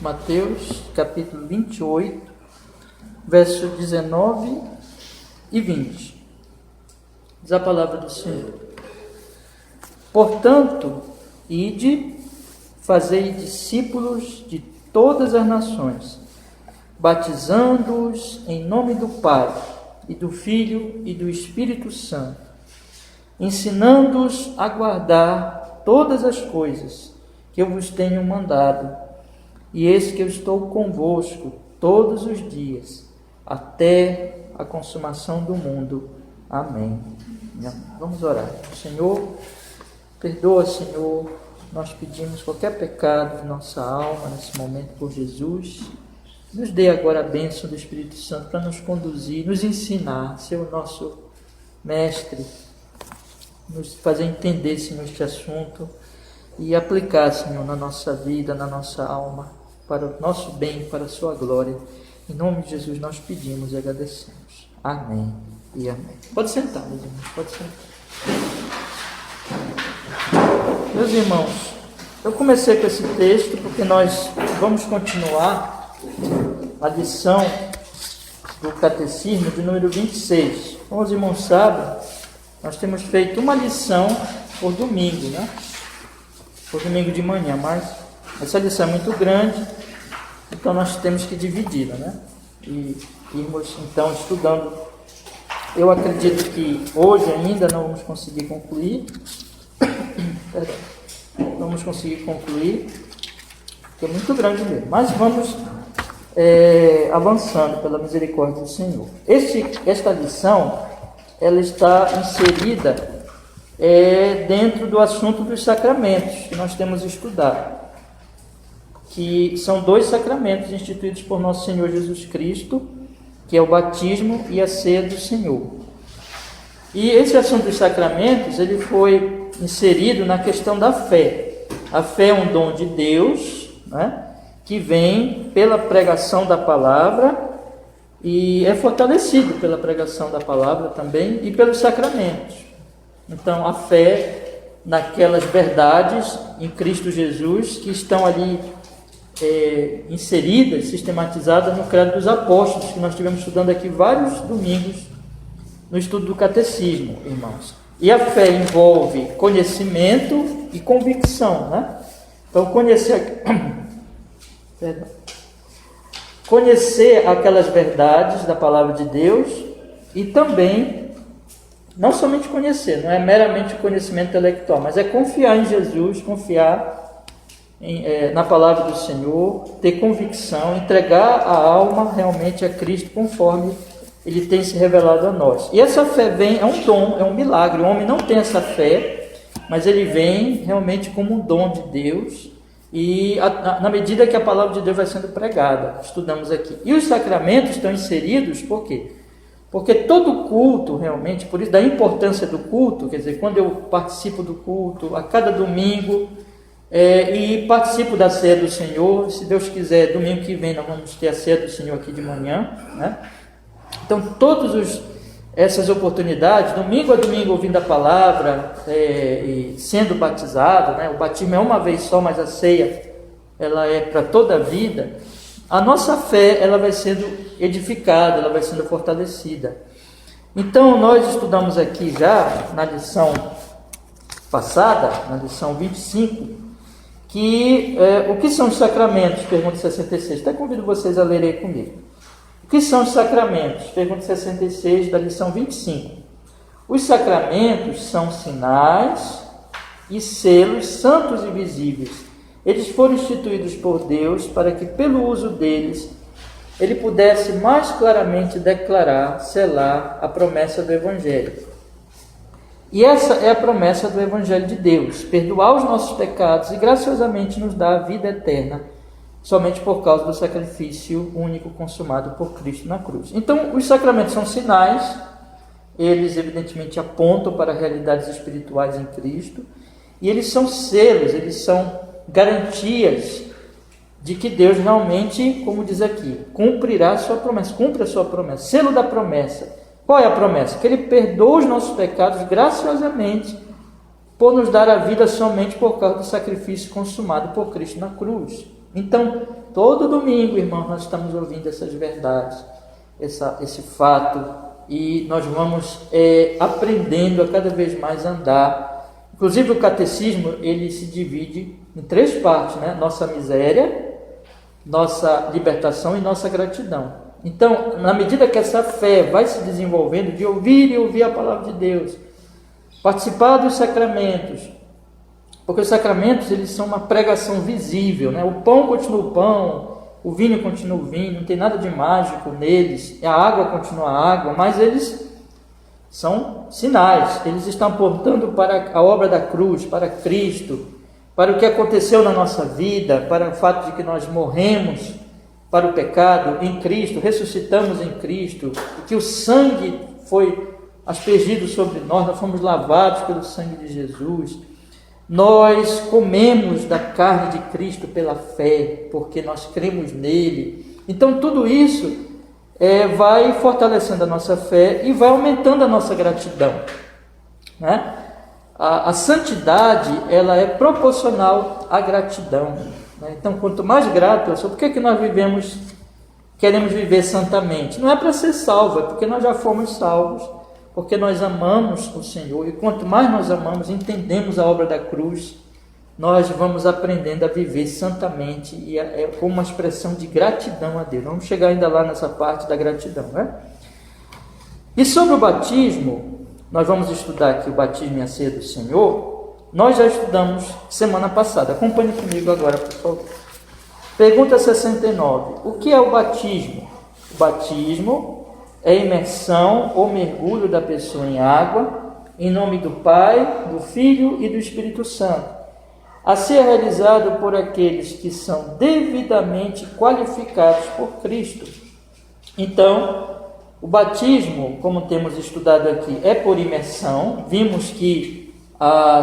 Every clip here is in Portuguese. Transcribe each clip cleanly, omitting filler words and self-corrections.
Mateus, capítulo 28, versos 19 e 20. Diz a palavra do Senhor: Portanto, ide, fazei discípulos de todas as nações, batizando-os em nome do Pai, e do Filho e do Espírito Santo, ensinando-os a guardar todas as coisas que eu vos tenho mandado. E eis que eu estou convosco todos os dias, até a consumação do mundo. Amém. Vamos orar. Senhor, perdoa, Senhor, nós pedimos qualquer pecado de nossa alma nesse momento por Jesus. Nos dê agora a bênção do Espírito Santo para nos conduzir, nos ensinar, ser o nosso mestre, nos fazer entender, Senhor, este assunto e aplicar, Senhor, na nossa vida, na nossa alma, para o nosso bem, para a sua glória. Em nome de Jesus nós pedimos e agradecemos. Amém e amém. Pode sentar, meus irmãos, pode sentar. Meus irmãos, eu comecei com esse texto porque nós vamos continuar a lição do Catecismo de número 26. Como os irmãos sabem, nós temos feito uma lição por domingo, né? Por domingo de manhã, mas essa lição é muito grande, então nós temos que dividi-la, né? E irmos então estudando. Eu acredito que hoje ainda não vamos conseguir concluir. Perdão. Não vamos conseguir concluir, porque é muito grande mesmo. Mas vamos avançando pela misericórdia do Senhor. Esta lição, ela está inserida dentro do assunto dos sacramentos que nós temos estudado, que são dois sacramentos instituídos por nosso Senhor Jesus Cristo, que é o batismo e a ceia do Senhor. E esse assunto dos sacramentos, ele foi inserido na questão da fé. A fé é um dom de Deus, né, que vem pela pregação da palavra e é fortalecido pela pregação da palavra também e pelos sacramentos. Então, a fé naquelas verdades em Cristo Jesus que estão ali inseridas, sistematizadas no Credo dos Apóstolos, que nós estivemos estudando aqui vários domingos no estudo do Catecismo, irmãos. E a fé envolve conhecimento e convicção, né? Então, conhecer aquelas verdades da palavra de Deus e também, não somente conhecer, não é meramente conhecimento intelectual, mas é confiar em Jesus, confiar na palavra do Senhor, ter convicção, entregar a alma realmente a Cristo conforme Ele tem se revelado a nós. E essa fé é um dom, é um milagre. O homem não tem essa fé, mas ele vem realmente como um dom de Deus, e na medida que a palavra de Deus vai sendo pregada, estudamos aqui. E os sacramentos estão inseridos, por quê? Porque todo culto realmente, por isso da importância do culto, quer dizer, quando eu participo do culto, a cada domingo, e participo da ceia do Senhor, se Deus quiser, domingo que vem nós vamos ter a ceia do Senhor aqui de manhã, né? Então, todas essas oportunidades, domingo a domingo ouvindo a palavra, e sendo batizado, né? O batismo é uma vez só, mas a ceia ela é para toda a vida. A nossa fé ela vai sendo edificada, ela vai sendo fortalecida. Então, nós estudamos aqui já na lição passada, na lição 25, que o que são os sacramentos? Pergunta 66. Até convido vocês a lerem comigo. O que são os sacramentos? Pergunta 66 da lição 25. Os sacramentos são sinais e selos santos e visíveis. Eles foram instituídos por Deus para que, pelo uso deles, Ele pudesse mais claramente declarar, selar a promessa do Evangelho. E essa é a promessa do Evangelho de Deus: perdoar os nossos pecados e graciosamente nos dar a vida eterna, somente por causa do sacrifício único consumado por Cristo na cruz. Então, os sacramentos são sinais, eles evidentemente apontam para realidades espirituais em Cristo, e eles são selos, eles são garantias de que Deus realmente, como diz aqui, cumprirá a sua promessa, cumpre a sua promessa, selo da promessa. Qual é a promessa? Que Ele perdoa os nossos pecados graciosamente, por nos dar a vida somente por causa do sacrifício consumado por Cristo na cruz. Então, todo domingo, irmãos, nós estamos ouvindo essas verdades, esse fato, e nós vamos aprendendo a cada vez mais andar. Inclusive o catecismo, ele se divide em 3 partes, né? Nossa miséria, nossa libertação e nossa gratidão. Então, na medida que essa fé vai se desenvolvendo, de ouvir e ouvir a palavra de Deus, participar dos sacramentos, porque os sacramentos, eles são uma pregação visível, né? O pão continua o pão, o vinho continua o vinho, não tem nada de mágico neles, a água continua a água, mas eles são sinais, eles estão apontando para a obra da cruz, para Cristo, para o que aconteceu na nossa vida, para o fato de que nós morremos para o pecado em Cristo, ressuscitamos em Cristo, que o sangue foi aspergido sobre nós fomos lavados pelo sangue de Jesus, nós comemos da carne de Cristo pela fé, porque nós cremos nele. Então tudo isso vai fortalecendo a nossa fé e vai aumentando a nossa gratidão, né? A santidade, ela é proporcional à gratidão, né? Então, quanto mais grato eu sou, por que nós queremos viver santamente? Não é para ser salvo, é porque nós já fomos salvos, porque nós amamos o Senhor, e quanto mais nós amamos, entendemos a obra da cruz, nós vamos aprendendo a viver santamente, e é como uma expressão de gratidão a Deus. Vamos chegar ainda lá nessa parte da gratidão, né? E sobre o batismo, nós vamos estudar aqui o batismo e a ceia do Senhor. Nós já estudamos semana passada. Acompanhe comigo agora, por favor. Pergunta 69. O que é o batismo? O batismo é imersão ou mergulho da pessoa em água, em nome do Pai, do Filho e do Espírito Santo, a ser realizado por aqueles que são devidamente qualificados por Cristo. Então, o batismo, como temos estudado aqui, é por imersão. Vimos que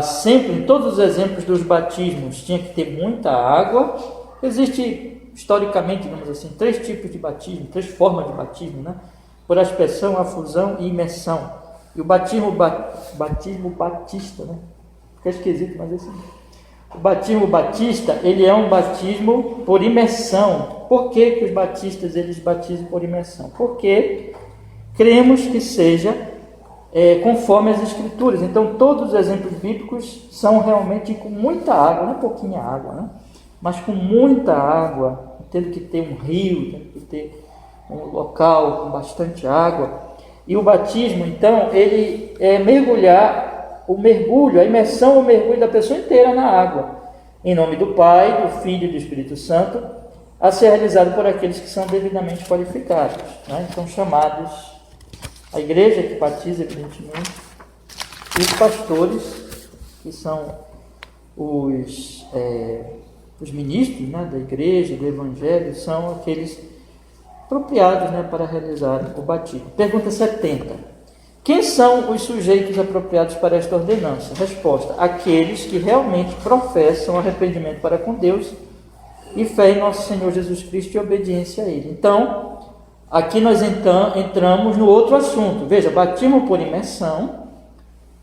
sempre, em todos os exemplos dos batismos, tinha que ter muita água. Existe, historicamente, digamos assim, 3 tipos de batismo, 3 formas de batismo, né? Por aspersão, afusão e imersão. E o batismo batista, né? Fica esquisito, mas é assim. O batismo batista, ele é um batismo por imersão. Por que os batistas, eles batizam por imersão? Porque cremos que seja conforme as Escrituras. Então, todos os exemplos bíblicos são realmente com muita água, não é pouquinha água, né? Mas com muita água, tendo que ter um rio, tendo que ter um local com bastante água. E o batismo, então, ele é mergulhar, o mergulho, a imersão ou mergulho da pessoa inteira na água, em nome do Pai, do Filho e do Espírito Santo, a ser realizado por aqueles que são devidamente qualificados, né? Então, chamados a igreja que batiza, evidentemente, e os pastores, que são os ministros, né, da igreja, do evangelho, são aqueles apropriados, né, para realizar o batismo. Pergunta 70. Quem são os sujeitos apropriados para esta ordenança? Resposta: aqueles que realmente professam arrependimento para com Deus e fé em nosso Senhor Jesus Cristo e obediência a Ele. Então, aqui nós entramos no outro assunto. Veja, batismo por imersão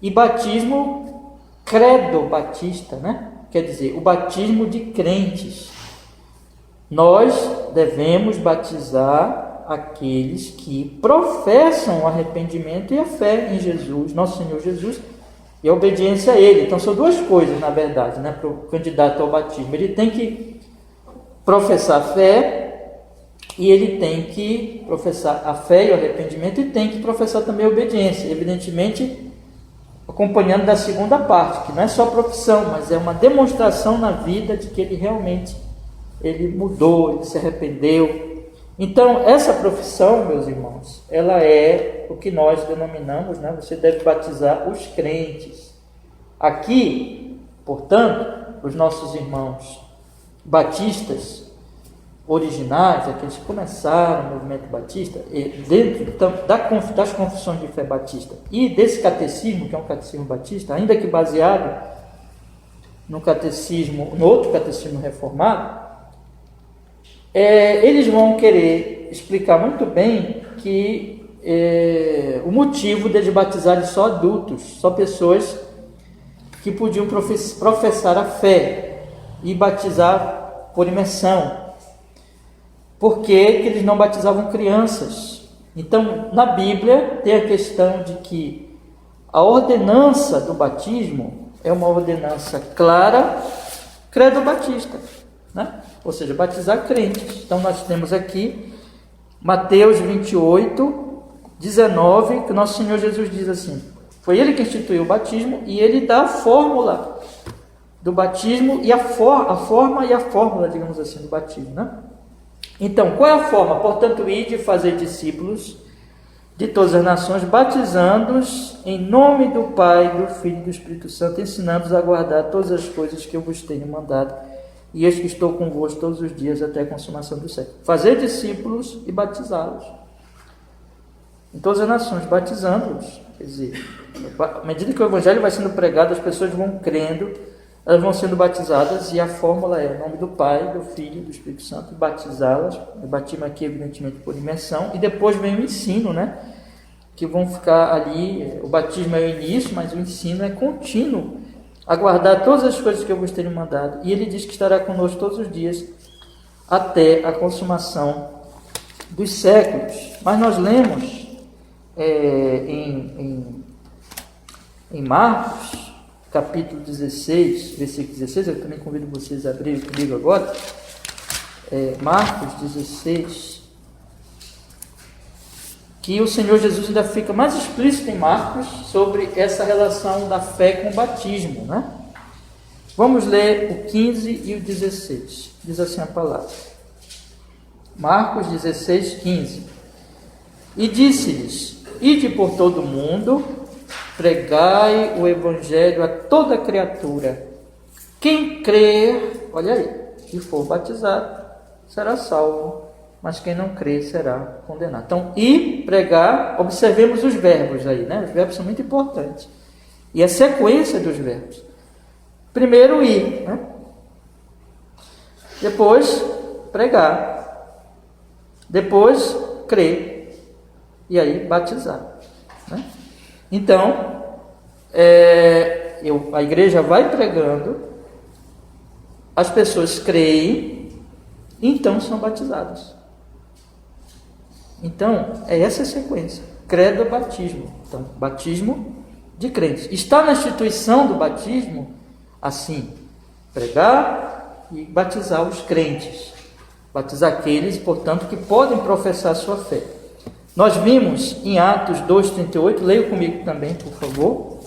e batismo credo batista, né? Quer dizer, o batismo de crentes. Nós devemos batizar aqueles que professam o arrependimento e a fé em Jesus, nosso Senhor Jesus, e a obediência a Ele. Então, são 2 coisas, na verdade, né, para o candidato ao batismo. Ele tem que professar a fé, e ele tem que professar a fé e o arrependimento, e tem que professar também a obediência, evidentemente acompanhando da segunda parte, que não é só profissão, mas é uma demonstração na vida de que ele realmente mudou, ele se arrependeu. Então, essa profissão, meus irmãos, ela é o que nós denominamos, né? Você deve batizar os crentes. Aqui, portanto, os nossos irmãos batistas originais, aqueles que começaram o movimento batista, dentro das confissões de fé batista e desse catecismo, que é um catecismo batista, ainda que baseado no outro catecismo reformado, eles vão querer explicar muito bem que o motivo deles batizarem só adultos, só pessoas que podiam professar a fé e batizar por imersão. Por que eles não batizavam crianças? Então, na Bíblia, tem a questão de que a ordenança do batismo é uma ordenança clara, credo-batista, né? Ou seja, batizar crentes. Então, nós temos aqui Mateus 28, 19, que o nosso Senhor Jesus diz assim: foi Ele que instituiu o batismo e Ele dá a fórmula do batismo e a forma e a fórmula, digamos assim, do batismo, né? Então, qual é a forma? Portanto, ide e fazer discípulos de todas as nações, batizando-os em nome do Pai, do Filho e do Espírito Santo, ensinando-os a guardar todas as coisas que eu vos tenho mandado, e eis que estou convosco todos os dias até a consumação do século. Fazer discípulos e batizá-los em todas as nações, batizando-os. Quer dizer, à medida que o Evangelho vai sendo pregado, as pessoas vão crendo, elas vão sendo batizadas, e a fórmula é o nome do Pai, do Filho e do Espírito Santo, batizá-las. O batismo aqui, evidentemente, por imersão, e depois vem o ensino, né? Que vão ficar ali, o batismo é o início, mas o ensino é contínuo, aguardar todas as coisas que eu vos tenho mandado, e ele diz que estará conosco todos os dias, até a consumação dos séculos. Mas nós lemos em Marcos, capítulo 16, versículo 16, eu também convido vocês a abrirem comigo agora, Marcos 16, que o Senhor Jesus ainda fica mais explícito em Marcos sobre essa relação da fé com o batismo, né? Vamos ler o 15 e o 16, diz assim a palavra, Marcos 16, 15, e disse-lhes: ide por todo o mundo, pregai o Evangelho a toda criatura. Quem crer, olha aí, e for batizado, será salvo, mas quem não crer será condenado. Então, ir, pregar, observemos os verbos aí, né? Os verbos são muito importantes. E a sequência dos verbos. Primeiro, ir, né? Depois, pregar. Depois, crer. E aí, batizar, né? Então, a igreja vai pregando, as pessoas creem, então são batizadas. Então, é essa a sequência, credo, batismo. Então, batismo de crentes. Está na instituição do batismo, assim, pregar e batizar os crentes. Batizar aqueles, portanto, que podem professar sua fé. Nós vimos em Atos 2,38, leia comigo também, por favor,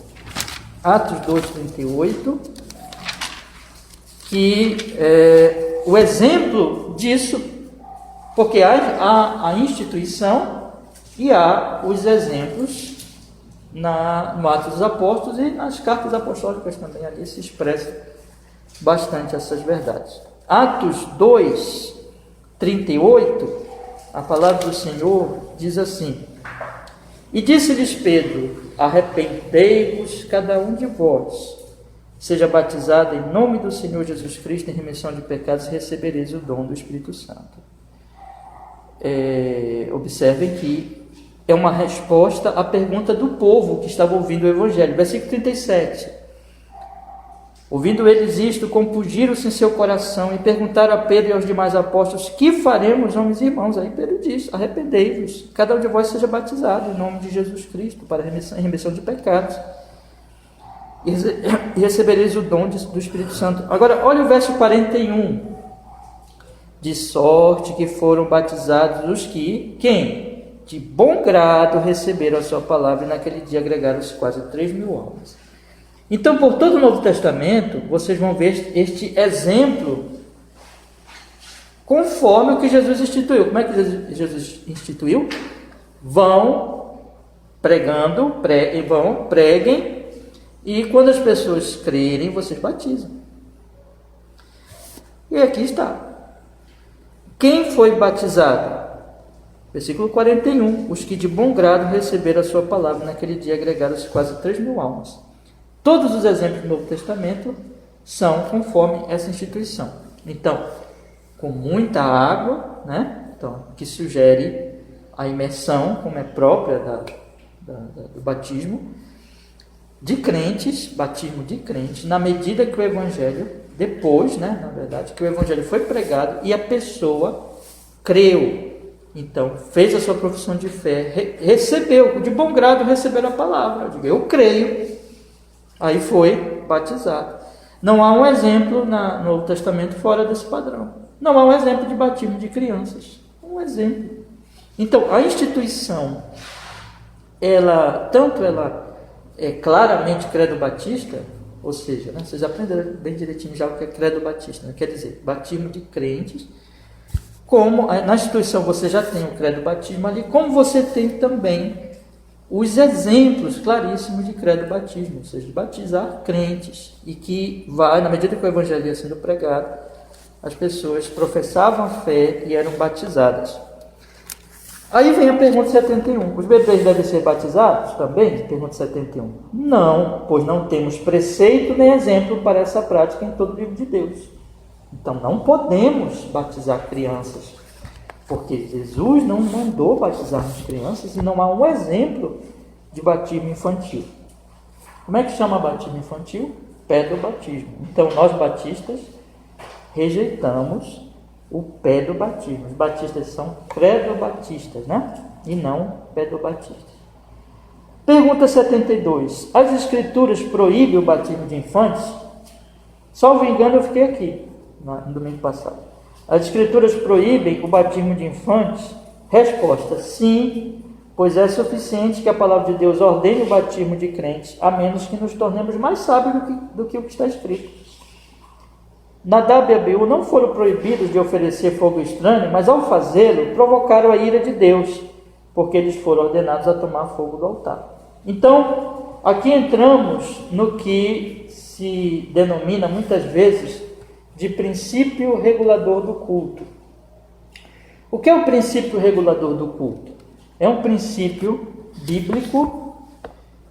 Atos 2,38, que o exemplo disso, porque há a instituição e há os exemplos no Atos dos Apóstolos e nas cartas apostólicas também, ali se expressa bastante essas verdades. Atos 2,38, a palavra do Senhor diz assim: e disse-lhes Pedro: arrependei-vos cada um de vós, seja batizado em nome do Senhor Jesus Cristo em remissão de pecados, e recebereis o dom do Espírito Santo. Observem que é uma resposta à pergunta do povo que estava ouvindo o Evangelho. Versículo 37. Ouvindo eles isto, compungiram-se em seu coração e perguntaram a Pedro e aos demais apóstolos: que faremos, homens e irmãos? Aí Pedro diz: arrependei-vos, cada um de vós seja batizado em nome de Jesus Cristo para remissão de pecados, e recebereis o dom do Espírito Santo. Agora, olha o verso 41. De sorte que foram batizados os que, quem? De bom grado receberam a sua palavra, e naquele dia agregaram-se quase 3.000 almas. Então, por todo o Novo Testamento, vocês vão ver este exemplo conforme o que Jesus instituiu. Como é que Jesus instituiu? Vão pregando, preguem, e quando as pessoas crerem, vocês batizam. E aqui está. Quem foi batizado? Versículo 41. Os que de bom grado receberam a sua palavra, naquele dia agregaram-se quase 3.000 almas. Todos os exemplos do Novo Testamento são conforme essa instituição. Então, com muita água, né? Então, que sugere a imersão, como é própria do batismo, de crentes, batismo de crentes, na medida que o Evangelho depois, né, na verdade, que o evangelho foi pregado e a pessoa creu. Então, fez a sua profissão de fé, recebeu, de bom grado receber a palavra. Eu creio. Aí foi batizado. Não há um exemplo no Novo Testamento fora desse padrão. Não há um exemplo de batismo de crianças. Um exemplo. Então, a instituição, ela é claramente credo batista, ou seja, né, vocês aprenderam bem direitinho já o que é credo batista, né? Quer dizer, batismo de crentes. Como na instituição você já tem o credo batismo ali, como você tem também os exemplos claríssimos de credo batismo, ou seja, de batizar crentes, e que vai, na medida que o evangelho ia sendo pregado, as pessoas professavam a fé e eram batizadas. Aí vem a pergunta 71. Os bebês devem ser batizados também? Pergunta 71. Não, pois não temos preceito nem exemplo para essa prática em todo o livro de Deus. Então não podemos batizar crianças, porque Jesus não mandou batizarmos crianças e não há um exemplo de batismo infantil. Como é que chama batismo infantil? Pedobatismo. Então nós batistas rejeitamos o pedobatismo. Os batistas são credobatistas, né? E não pedobatistas. Pergunta 72. As escrituras proíbem o batismo de infantes? Salvo engano, eu fiquei aqui no domingo passado. As escrituras proíbem o batismo de infantes? Resposta: sim, pois é suficiente que a palavra de Deus ordene o batismo de crentes, a menos que nos tornemos mais sábios do que o que está escrito. Nadab e Abiú não foram proibidos de oferecer fogo estranho, mas ao fazê-lo provocaram a ira de Deus, porque eles foram ordenados a tomar fogo do altar. Então, aqui entramos no que se denomina muitas vezes de princípio regulador do culto. O que é o princípio regulador do culto? É um princípio bíblico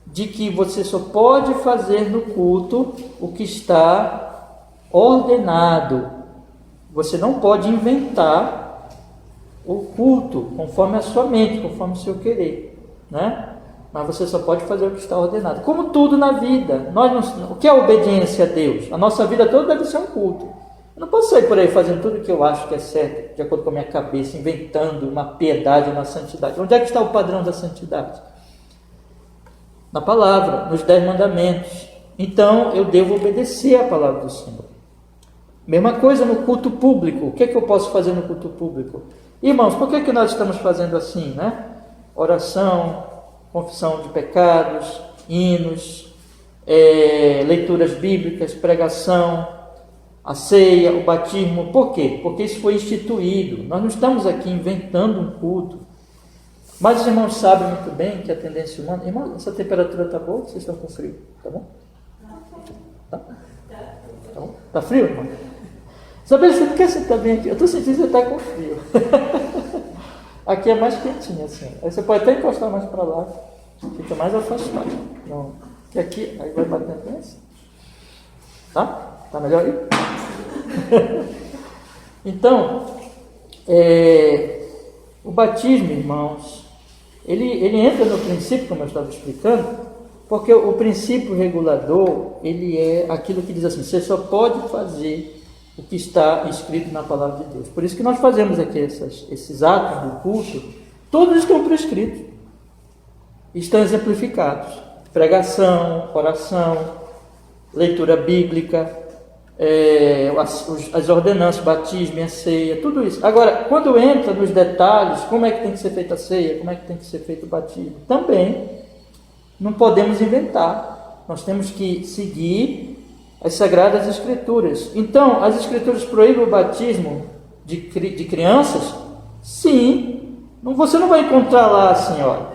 de que você só pode fazer no culto o que está ordenado. Você não pode inventar o culto conforme a sua mente, conforme o seu querer, né? Mas você só pode fazer o que está ordenado. Como tudo na vida, o que é a obediência a Deus? A nossa vida toda deve ser um culto. Eu não posso sair por aí fazendo tudo o que eu acho que é certo, de acordo com a minha cabeça, inventando uma piedade, uma santidade. Onde é que está o padrão da santidade? Na palavra, nos 10 mandamentos. Então, eu devo obedecer à palavra do Senhor. Mesma coisa no culto público. O que é que eu posso fazer no culto público? Irmãos, por que nós estamos fazendo assim, né? Oração, confissão de pecados, hinos, leituras bíblicas, pregação, a ceia, o batismo. Por quê? Porque isso foi instituído. Nós não estamos aqui inventando um culto. Mas os irmãos sabem muito bem que a tendência humana... Irmão, essa temperatura está boa? Vocês estão com frio? Tá bom? Tá? Tá bom? Tá frio, irmão? Sabe, você quer sentar bem aqui? Eu estou sentindo que você está com frio. Aqui é mais quentinho assim. Aí você pode até encostar mais para lá. Fica mais afastado. Não. Que aqui, aí vai batendo bem assim. Tá? Tá melhor aí? Então, o batismo, irmãos, ele entra no princípio, como eu estava explicando, porque o princípio regulador, ele é aquilo que diz assim, você só pode fazer o que está escrito na palavra de Deus. Por isso que nós fazemos aqui esses atos do culto, todos estão prescritos, estão exemplificados. Pregação, oração, leitura bíblica, as ordenanças, batismo e a ceia, tudo isso. Agora, quando entra nos detalhes, como é que tem que ser feita a ceia, como é que tem que ser feito o batismo, também não podemos inventar. Nós temos que seguir as Sagradas Escrituras. Então, as Escrituras proíbem o batismo de crianças? Sim. Você não vai encontrar lá assim, olha,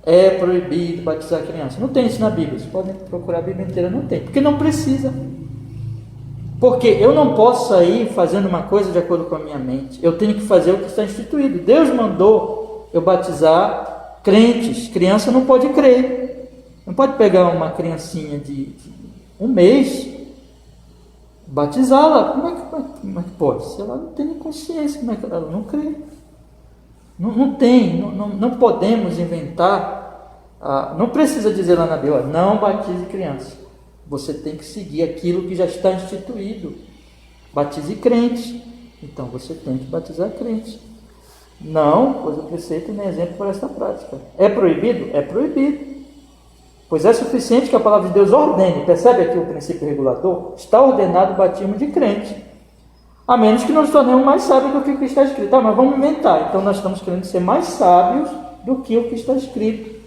é proibido batizar criança. Não tem isso na Bíblia. Vocês podem procurar a Bíblia inteira, não tem. Porque não precisa. Porque eu não posso sair fazendo uma coisa de acordo com a minha mente. Eu tenho que fazer o que está instituído. Deus mandou eu batizar crentes. Criança não pode crer. Não pode pegar uma criancinha de 1 mês, batizá-la. Como é que pode? Se ela não tem nem consciência, como é que ela não crê? Não podemos inventar. Não precisa dizer lá na Bíblia, não batize criança. Você tem que seguir aquilo que já está instituído. batize crentes. Então você tem que batizar crentes. Não, pois o preceito nem exemplo por esta prática. É proibido? É proibido. Pois é suficiente que a palavra de Deus ordene. Percebe aqui o princípio regulador? Está ordenado o batismo de crente. A menos que nos tornemos mais sábios do que o que está escrito. Mas vamos inventar. Então nós estamos querendo ser mais sábios do que o que está escrito.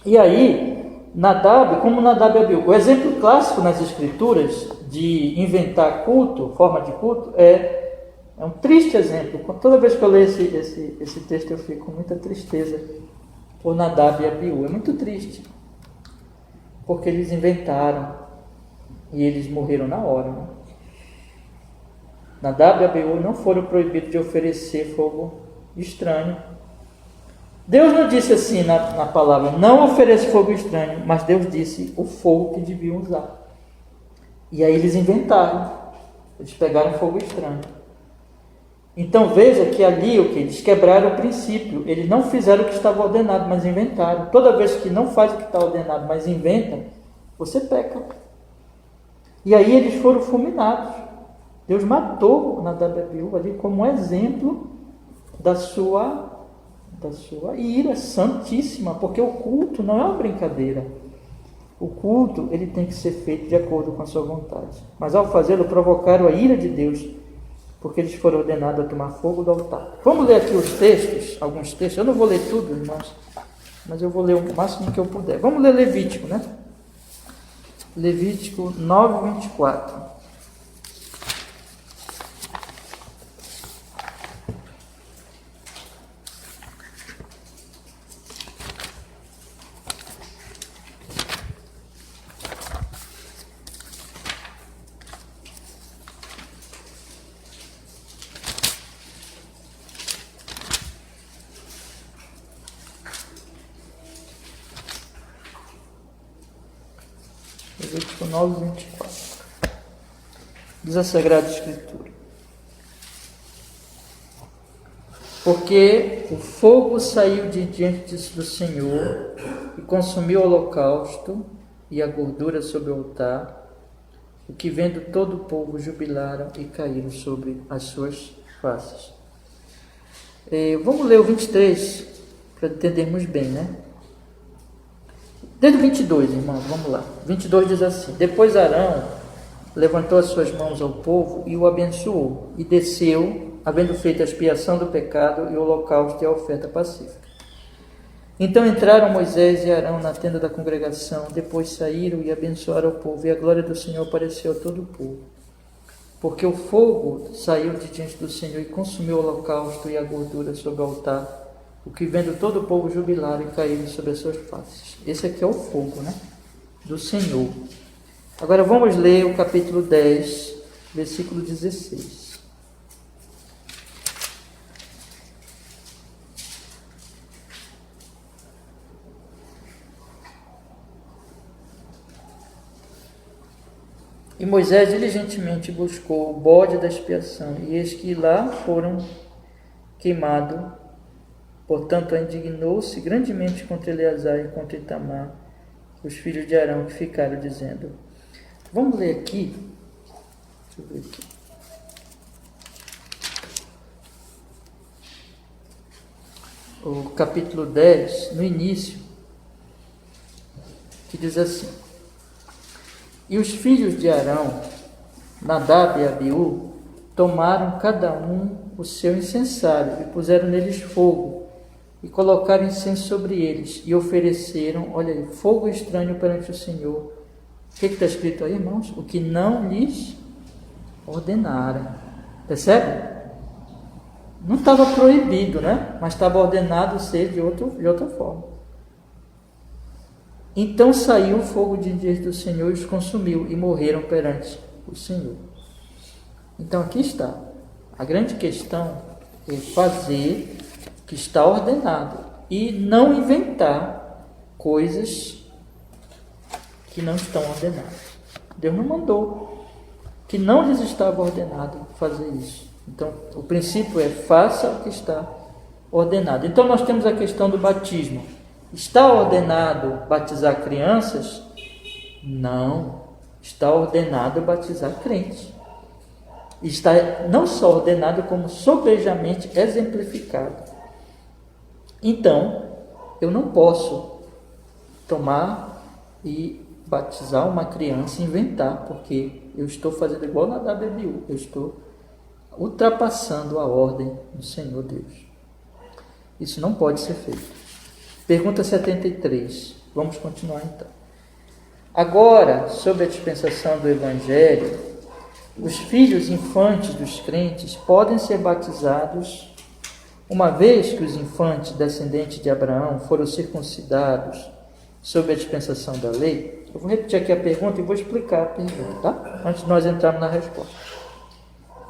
E aí, Nadab, como Nadab e Abiú, o exemplo clássico nas escrituras de inventar culto, forma de culto, é um triste exemplo. Toda vez que eu leio esse texto eu fico com muita tristeza por Nadab e Abiú. É muito triste. Porque eles inventaram e eles morreram na hora. Né? Nadab e Abiú não foram proibidos de oferecer fogo estranho. Deus não disse assim na palavra, não ofereça fogo estranho, mas Deus disse o fogo que deviam usar. E aí eles inventaram, eles pegaram fogo estranho. Então veja que ali o que eles quebraram o princípio, eles não fizeram o que estava ordenado, mas inventaram. Toda vez que não faz o que está ordenado, mas inventa, você peca. E aí eles foram fulminados. Deus matou Nadab e Abiú ali como um exemplo da sua ira santíssima, porque o culto não é uma brincadeira. O culto ele tem que ser feito de acordo com a sua vontade. Mas ao fazê-lo provocaram a ira de Deus, porque eles foram ordenados a tomar fogo do altar. Vamos ler aqui os textos, alguns textos. Eu não vou ler tudo, irmãos, mas eu vou ler o máximo que eu puder. Vamos ler Levítico, né? Levítico 9, 24. Levítico 9, 24. Diz a Sagrada Escritura: porque o fogo saiu de diante do Senhor e consumiu o holocausto e a gordura sobre o altar, o que vendo todo o povo jubilaram e caíram sobre as suas faces. Vamos ler o 23 para entendermos bem, né? Desde o 22, irmãos, vamos lá. 22 diz assim: depois Arão levantou as suas mãos ao povo e o abençoou, e desceu, havendo feito a expiação do pecado e o holocausto e a oferta pacífica. Então entraram Moisés e Arão na tenda da congregação, depois saíram e abençoaram o povo, e a glória do Senhor apareceu a todo o povo. Porque o fogo saiu de diante do Senhor e consumiu o holocausto e a gordura sobre o altar, o que vendo todo o povo jubilar e cair sobre as suas faces. Esse aqui é o fogo, né? Do Senhor. Agora vamos ler o capítulo 10, versículo 16. E Moisés diligentemente buscou o bode da expiação, e eis que lá foram queimados. Portanto, indignou-se grandemente contra Eleazar e contra Itamar, os filhos de Arão, que ficaram dizendo. Vamos ler aqui. Deixa eu ver aqui. O capítulo 10, no início, que diz assim: e os filhos de Arão, Nadab e Abiú, tomaram cada um o seu incensário e puseram neles fogo, e colocaram incenso sobre eles, e ofereceram, olha aí, fogo estranho perante o Senhor. O que está escrito aí, irmãos? O que não lhes ordenaram. Percebe? Não estava proibido, né? Mas estava ordenado ser de outra forma. Então saiu o fogo de diante do Senhor e os consumiu, e morreram perante o Senhor. Então aqui está. A grande questão é fazer o que está ordenado e não inventar coisas que não estão ordenadas. Deus não mandou, que não lhes estava ordenado fazer isso. Então o princípio é: faça o que está ordenado. Então nós temos a questão do batismo. Está ordenado batizar crianças? Não. Está ordenado batizar crentes. está não só ordenado, como sobejamente exemplificado. Então, eu não posso tomar e batizar uma criança e inventar, porque eu estou fazendo igual na WBU, eu estou ultrapassando a ordem do Senhor Deus. Isso não pode ser feito. Pergunta 73. Vamos continuar então. Agora, sob a dispensação do Evangelho, os filhos infantes dos crentes podem ser batizados, uma vez que os infantes descendentes de Abraão foram circuncidados sob a dispensação da lei. Eu vou repetir aqui a pergunta e vou explicar a pergunta, tá? Antes de nós entrarmos na resposta.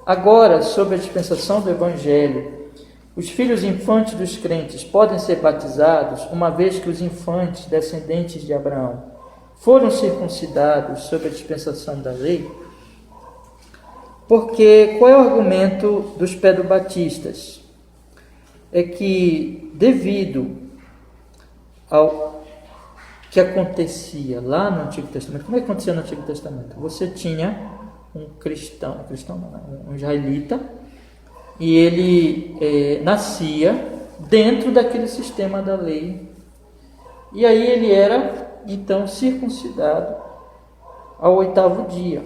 Agora, sob a dispensação do Evangelho, os filhos infantes dos crentes podem ser batizados, uma vez que os infantes descendentes de Abraão foram circuncidados sob a dispensação da lei? Porque qual é o argumento dos pedobatistas? É que, devido ao que acontecia lá no Antigo Testamento, como é que acontecia no Antigo Testamento? Você tinha um israelita, e ele nascia dentro daquele sistema da lei, e aí ele era então circuncidado ao 8º dia.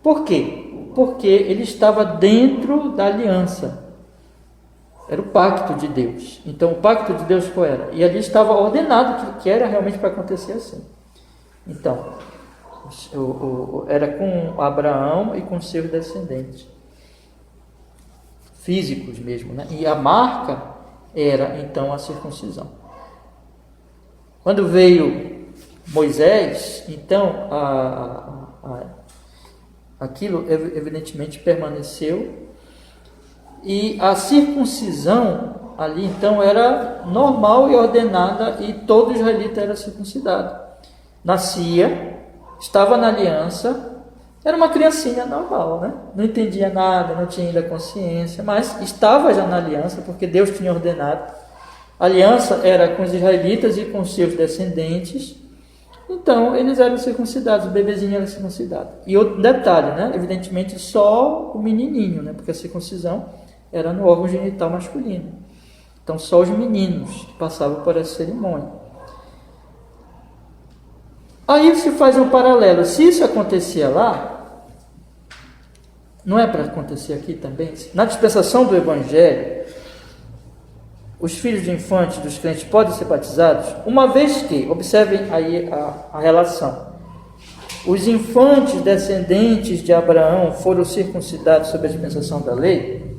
Por quê? Porque ele estava dentro da aliança. Era o pacto de Deus. Então, o pacto de Deus qual era? E ali estava ordenado que era realmente para acontecer assim. Então, era com Abraão e com seus descendentes. Físicos mesmo, né? E a marca era, então, a circuncisão. Quando veio Moisés, então, aquilo evidentemente permaneceu. E a circuncisão ali então era normal e ordenada, e todo israelita era circuncidado. Nascia, estava na aliança, era uma criancinha normal, né? Não entendia nada, não tinha ainda consciência, mas estava já na aliança, porque Deus tinha ordenado. A aliança era com os israelitas e com seus descendentes, então eles eram circuncidados, o bebezinho era circuncidado. E outro detalhe, né? Evidentemente só o menininho, né? Porque a circuncisão era no órgão genital masculino. Então só os meninos que passavam por essa cerimônia. Aí se faz um paralelo. Se isso acontecia lá, não é para acontecer aqui também? Na dispensação do Evangelho, os filhos de infantes dos crentes podem ser batizados, uma vez que, observem aí a relação, os infantes descendentes de Abraão foram circuncidados sob a dispensação da lei,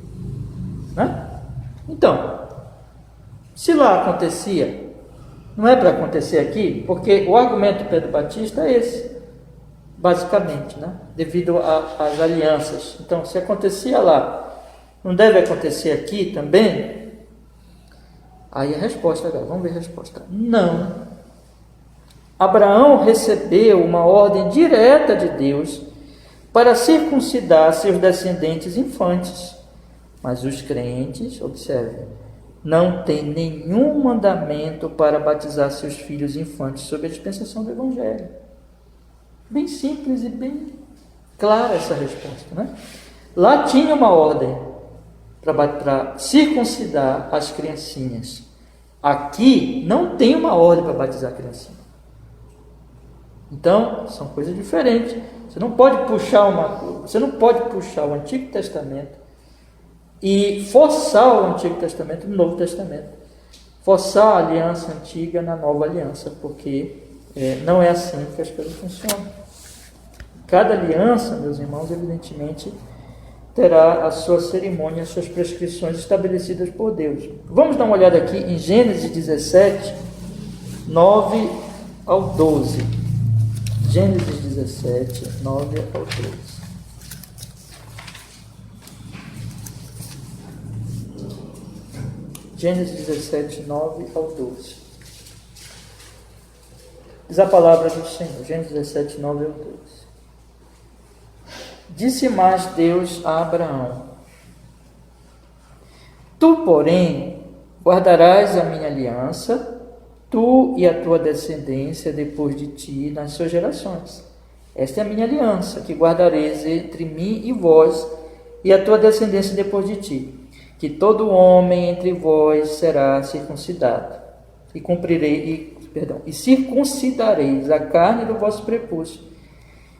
né? Então, se lá acontecia, não é para acontecer aqui, porque o argumento do Pedro Batista é esse, basicamente, né? Devido às alianças. Então, se acontecia lá, não deve acontecer aqui também? Aí a resposta, agora, vamos ver a resposta. Não. Abraão recebeu uma ordem direta de Deus para circuncidar seus descendentes infantes. Mas os crentes, observem, não têm nenhum mandamento para batizar seus filhos infantes sob a dispensação do Evangelho. Bem simples e bem clara essa resposta, né? Lá tinha uma ordem para circuncidar as criancinhas. Aqui não tem uma ordem para batizar a criancinha. Então, são coisas diferentes. Você não pode puxar o Antigo Testamento e forçar o Antigo Testamento no Novo Testamento. Forçar a aliança antiga na nova aliança, porque não é assim que as coisas funcionam. Cada aliança, meus irmãos, evidentemente terá a sua cerimônia, as suas prescrições estabelecidas por Deus. Vamos dar uma olhada aqui em Gênesis 17, 9 ao 12. Gênesis 17, 9 ao 12. Gênesis 17, 9 ao 12. Diz a palavra do Senhor, Gênesis 17, 9 ao 12. Disse mais Deus a Abraão: Tu, porém, guardarás a minha aliança, tu e a tua descendência depois de ti nas suas gerações. Esta é a minha aliança, que guardareis entre mim e vós, e a tua descendência depois de ti, que todo homem entre vós será circuncidado, e circuncidareis a carne do vosso prepúcio.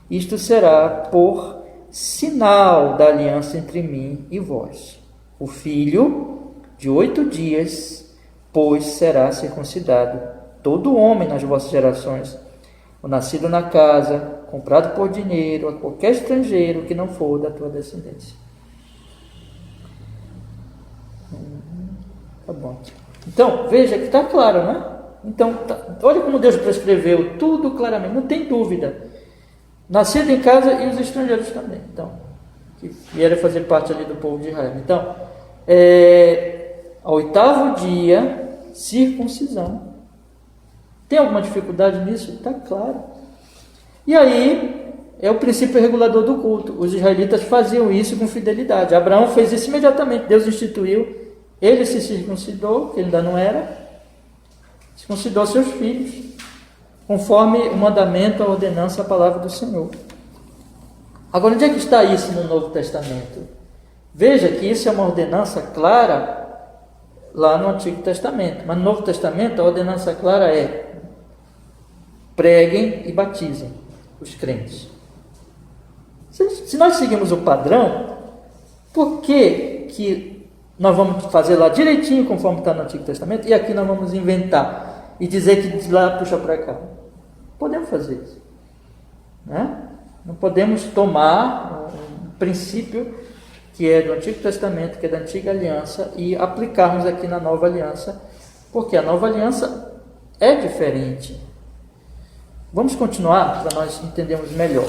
Isto será por sinal da aliança entre mim e vós. O filho de 8 dias, pois, será circuncidado, todo homem nas vossas gerações, o nascido na casa, comprado por dinheiro, a qualquer estrangeiro que não for da tua descendência. Tá bom. Então, veja que está claro, né? Então, olha como Deus prescreveu tudo claramente, não tem dúvida. Nascido em casa e os estrangeiros também, então, que vieram fazer parte ali do povo de Israel. Então, ao 8º dia, circuncisão. Tem alguma dificuldade nisso? Está claro. E aí, é o princípio regulador do culto. Os israelitas faziam isso com fidelidade. Abraão fez isso imediatamente. Deus instituiu. Ele se circuncidou, que ele ainda não era. Circuncidou seus filhos, conforme o mandamento, a ordenança, a palavra do Senhor. Agora, onde é que está isso no Novo Testamento? Veja que isso é uma ordenança clara lá no Antigo Testamento. Mas no Novo Testamento, a ordenança clara é: preguem e batizem os crentes. Se nós seguimos o padrão, por que nós vamos fazer lá direitinho conforme está no Antigo Testamento e aqui nós vamos inventar e dizer que de lá puxa para cá? Podemos fazer isso, né? Não podemos tomar um princípio que é do Antigo Testamento, que é da Antiga Aliança, e aplicarmos aqui na Nova Aliança, porque a Nova Aliança é diferente. Vamos continuar para nós entendermos melhor.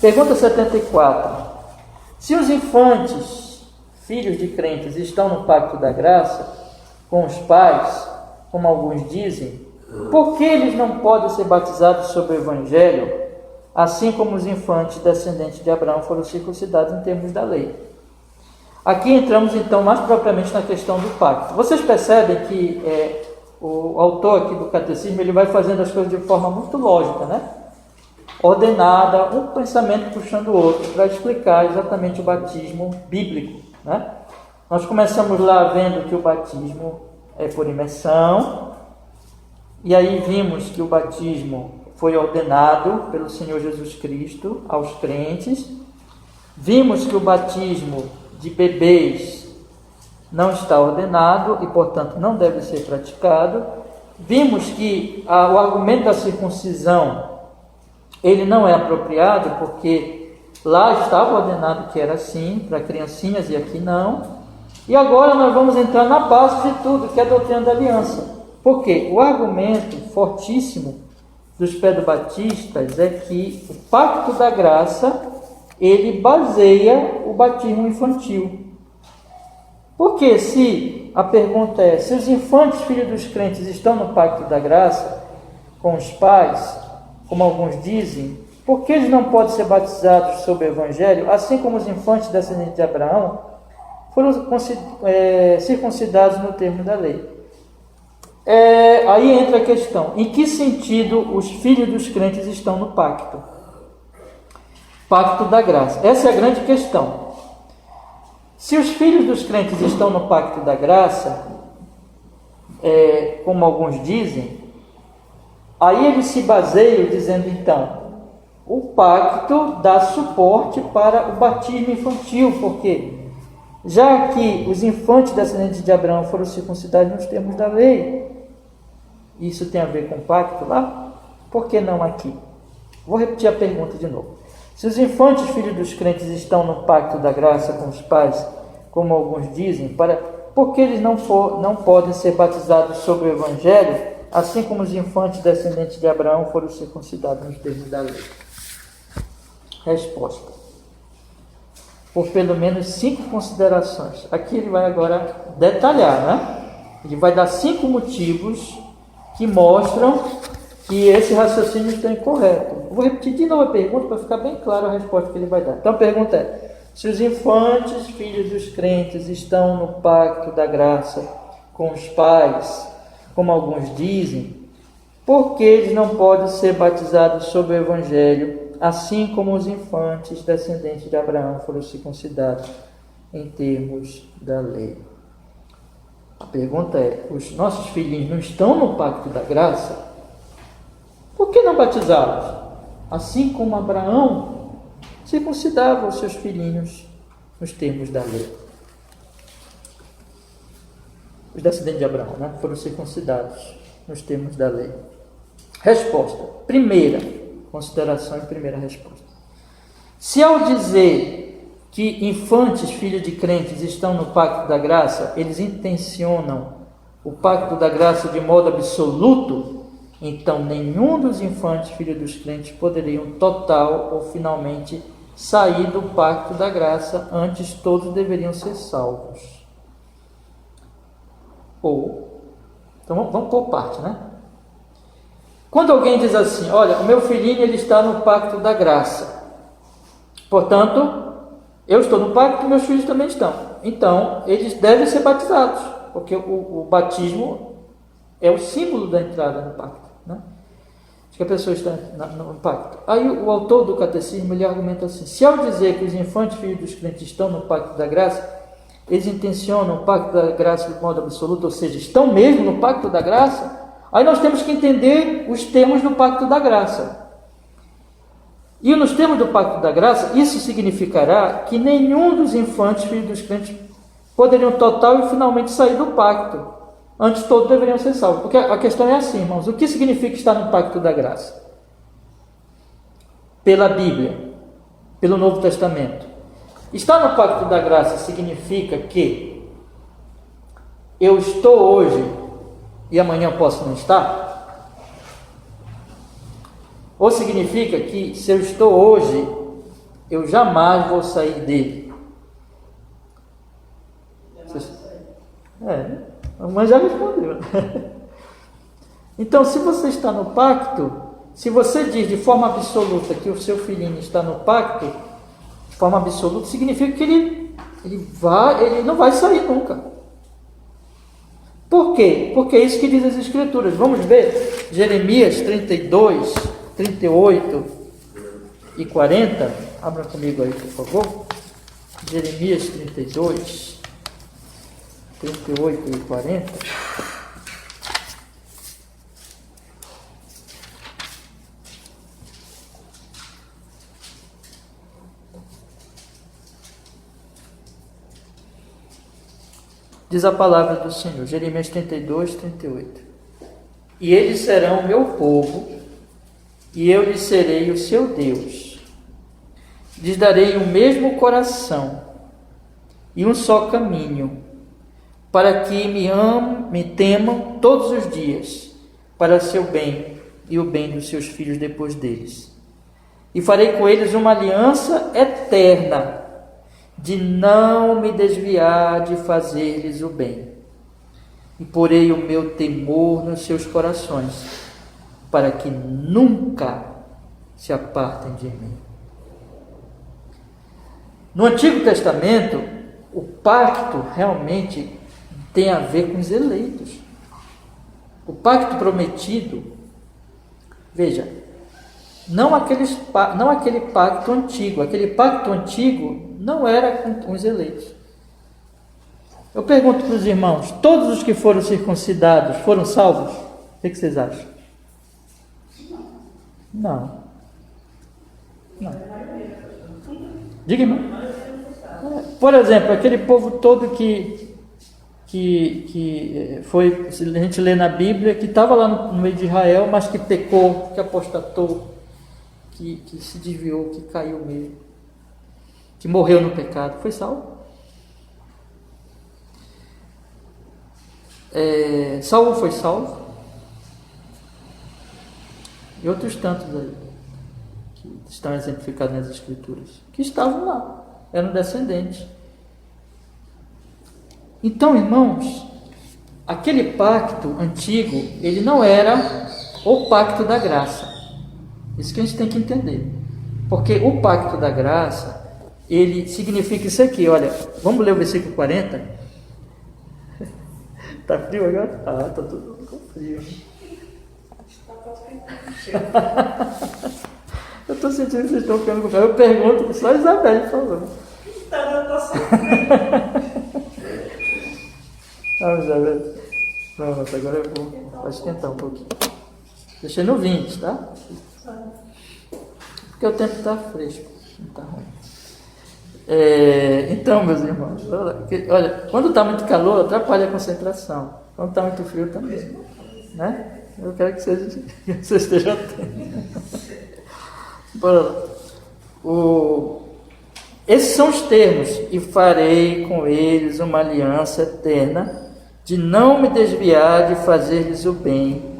Pergunta 74. Se os infantes, filhos de crentes, estão no pacto da graça com os pais, como alguns dizem, por que eles não podem ser batizados sob o Evangelho, assim como os infantes descendentes de Abraão foram circuncidados em termos da lei? Aqui entramos então mais propriamente na questão do pacto. Vocês percebem que o autor aqui do catecismo, ele vai fazendo as coisas de forma muito lógica, né? Ordenada, um pensamento puxando o outro, para explicar exatamente o batismo bíblico, né? Nós começamos lá vendo que o batismo é por imersão, e aí vimos que o batismo foi ordenado pelo Senhor Jesus Cristo aos crentes. Vimos que o batismo de bebês não está ordenado e, portanto, não deve ser praticado. Vimos que o argumento da circuncisão, ele não é apropriado, porque lá estava ordenado que era assim, para criancinhas, e aqui não. E agora nós vamos entrar na base de tudo, que é a doutrina da aliança. Por quê? O argumento fortíssimo dos pedobatistas é que o pacto da graça, ele baseia o batismo infantil. Porque a pergunta é, se os infantes filhos dos crentes estão no pacto da graça com os pais, como alguns dizem, por que eles não podem ser batizados sob o Evangelho, assim como os infantes descendentes de Abraão foram circuncidados no termo da lei? Aí entra a questão, em que sentido os filhos dos crentes estão no pacto? Pacto da graça. Essa é a grande questão. Se os filhos dos crentes estão no pacto da graça, como alguns dizem, aí eles se baseiam dizendo, então, o pacto dá suporte para o batismo infantil, porque já que os infantes descendentes de Abraão foram circuncidados nos termos da lei, isso tem a ver com o pacto lá? Por que não aqui? Vou repetir a pergunta de novo. Se os infantes filhos dos crentes estão no pacto da graça com os pais, como alguns dizem, por que eles não podem ser batizados sob o Evangelho, assim como os infantes descendentes de Abraão foram circuncidados nos termos da lei? Resposta: por pelo menos 5 considerações. Aqui ele vai agora detalhar, né? Ele vai dar 5 motivos que mostram que esse raciocínio está incorreto. Eu vou repetir de novo a pergunta para ficar bem claro a resposta que ele vai dar. Então a pergunta é: se os infantes filhos dos crentes estão no pacto da graça com os pais, como alguns dizem, porque eles não podem ser batizados sob o Evangelho, assim como os infantes descendentes de Abraão foram circuncidados em termos da lei. A pergunta é, os nossos filhinhos não estão no pacto da graça? Por que não batizá-los? Assim como Abraão circuncidava os seus filhinhos nos termos da lei. Os descendentes de Abraão, né, foram circuncidados nos termos da lei. Resposta. Primeira consideração e primeira resposta. Se ao dizer que infantes, filhos de crentes, estão no pacto da graça, eles intencionam o pacto da graça de modo absoluto, então nenhum dos infantes, filhos dos crentes, poderiam total ou finalmente sair do pacto da graça, antes todos deveriam ser salvos. Então vamos por parte, né? Quando alguém diz assim, olha, o meu filhinho ele está no pacto da graça, portanto, eu estou no pacto e meus filhos também estão. Então, eles devem ser batizados, porque o batismo é o símbolo da entrada no pacto, né? De que a pessoa está no pacto. Aí o autor do catecismo ele argumenta assim, se ao dizer que os infantes filhos dos crentes estão no pacto da graça, eles intencionam o pacto da graça de modo absoluto, ou seja, estão mesmo no pacto da graça, aí nós temos que entender os termos do pacto da graça. E nos termos do pacto da graça, isso significará que nenhum dos infantes, filhos dos crentes, poderiam total e finalmente sair do pacto. Antes todos deveriam ser salvos. Porque a questão é assim, irmãos, o que significa estar no pacto da graça? Pela Bíblia, pelo Novo Testamento. Estar no pacto da graça significa que eu estou hoje e amanhã posso não estar? Ou significa que se eu estou hoje, eu jamais vou sair dele? A mãe já respondeu. Então, se você está no pacto, se você diz de forma absoluta que o seu filhinho está no pacto, de forma absoluta, significa que ele não vai sair nunca. Por quê? Porque é isso que diz as Escrituras. Vamos ver Jeremias 32, 38 e 40. Abra comigo aí, por favor. Jeremias 32, 38 e 40. Diz a palavra do Senhor, Jeremias 32, 38. E eles serão o meu povo, e eu lhes serei o seu Deus. Lhes darei o mesmo coração e um só caminho, para que me temam todos os dias, para seu bem e o bem dos seus filhos depois deles. E farei com eles uma aliança eterna, de não me desviar de fazer-lhes o bem. E porei o meu temor nos seus corações, para que nunca se apartem de mim. No Antigo Testamento, o pacto realmente tem a ver com os eleitos. O pacto prometido, veja, não aquele pacto antigo. Aquele pacto antigo não era com os eleitos. Eu pergunto para os irmãos, todos os que foram circuncidados foram salvos? O que vocês acham? Não. Diga, irmão. Por exemplo, aquele povo todo que foi, a gente lê na Bíblia, que estava lá no meio de Israel, mas que pecou, que apostatou, que se desviou, que caiu mesmo, que morreu no pecado, foi salvo. Saul foi salvo, e outros tantos aí que estão exemplificados nas Escrituras, que estavam lá, eram descendentes. Então, irmãos, aquele pacto antigo, ele não era o pacto da graça. Isso que a gente tem que entender. Porque o pacto da graça, ele significa isso aqui, olha, vamos ler o versículo 40? Tá frio agora? Ah, tá tudo com frio. Eu estou sentindo que vocês estão ficando com cara. Eu pergunto, só a Isabelle falou. Então eu tô sofrendo. Isabelle. Pronto, agora eu vou esquentar um pouquinho. Deixei no 20, tá? Porque o tempo está fresco, não está ruim. Então, meus irmãos, olha, quando está muito calor, atrapalha a concentração. Quando está muito frio também. Né? Eu quero que você esteja atento. Bora lá. Esses são os termos. E farei com eles uma aliança eterna, de não me desviar de fazer-lhes o bem.